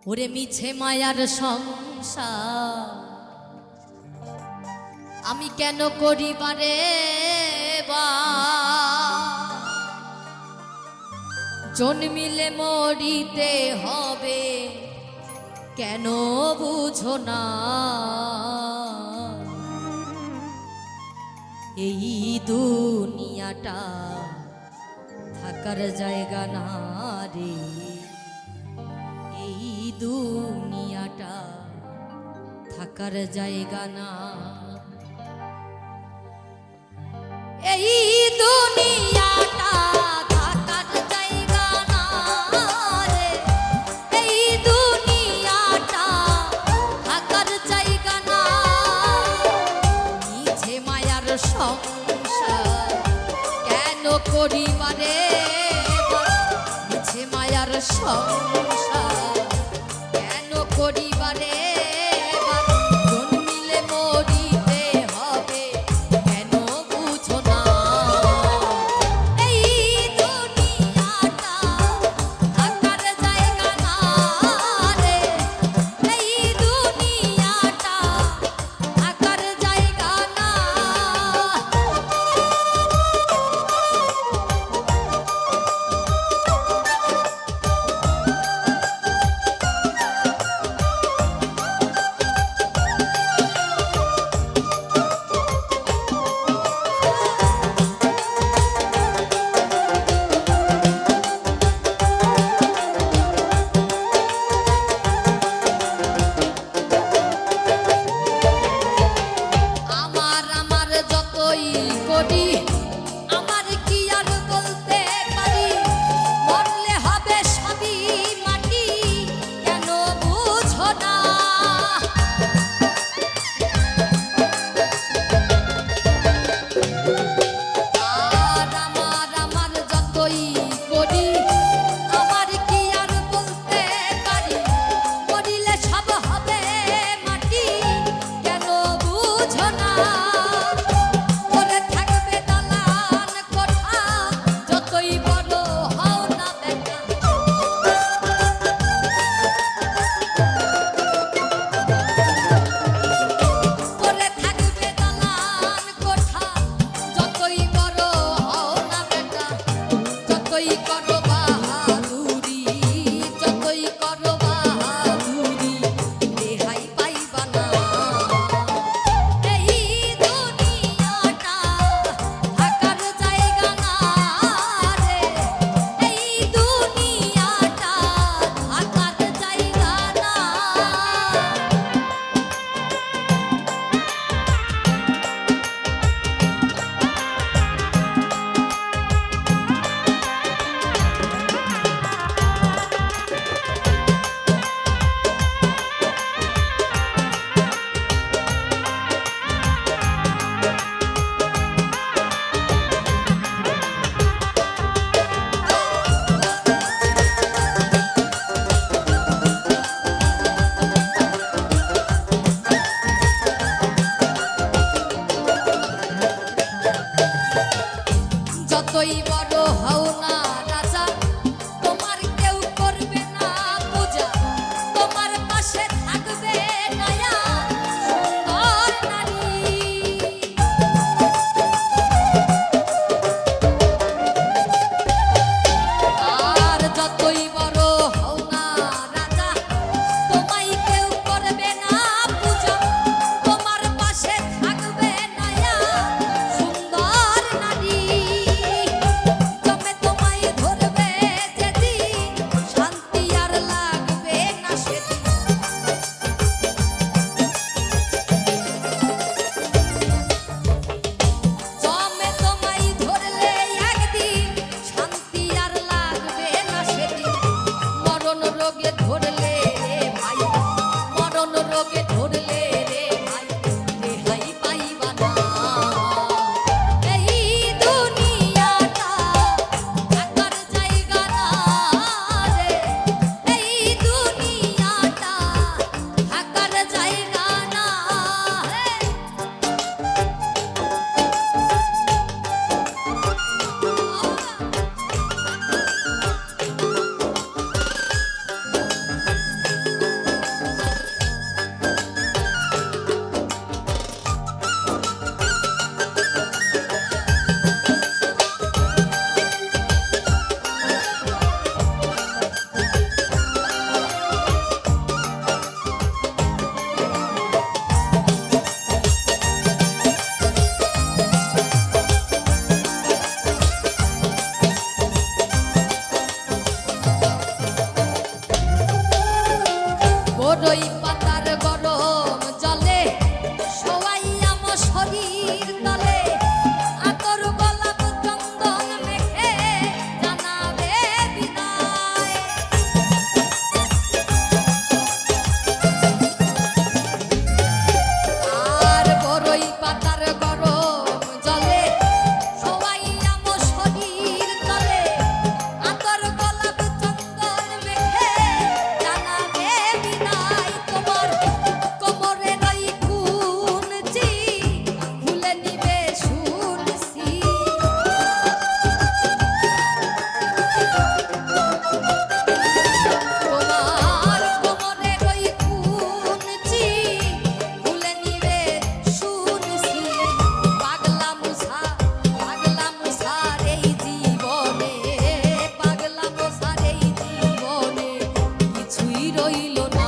ওরে মিছে মায়ার সংসার আমি কেন করিবারে বা জন্মিলে মরিতে হবে কেন বুঝো না এই দুনিয়াটা থাকার জায়গা না রে এই দুনিয়াটা থাকার জায়গা না এই দুনিয়াটা থাকার জায়গা না রে এই দুনিয়াটা থাকার জায়গা না মিছে মায়ার সংসার কেন করিবারে মিছে মায়ার সংসার কেন করিবারে জন্মিলে মরিতে হবে কেন বুঝো না এই দুনিয়াটা থাকার জায়গা না রে এই দুনিয়াটা থাকার জায়গা না বড়ই পাতার গরম জলে শোয়াইয়া মো শরীর তলে আতর গোলাপ চন্দন মেখে জানাবে বিদায়। আর বড়ই পাতার গরম জলে শোয়াইয়া মো শরীর তলে আতর গোলাপ চন্দন মেখে জানাবে বিদায়। তোমার কোমরের ওই কুঞ্চি খুলে নিবে শুনছি। তোমার কোমরের ওই কুঞ্চি খুলে নিবে শুনছি। পাগলা মুসার এই জীবনে, পাগলা মুসার এই জীবনে কিছুই রইল না।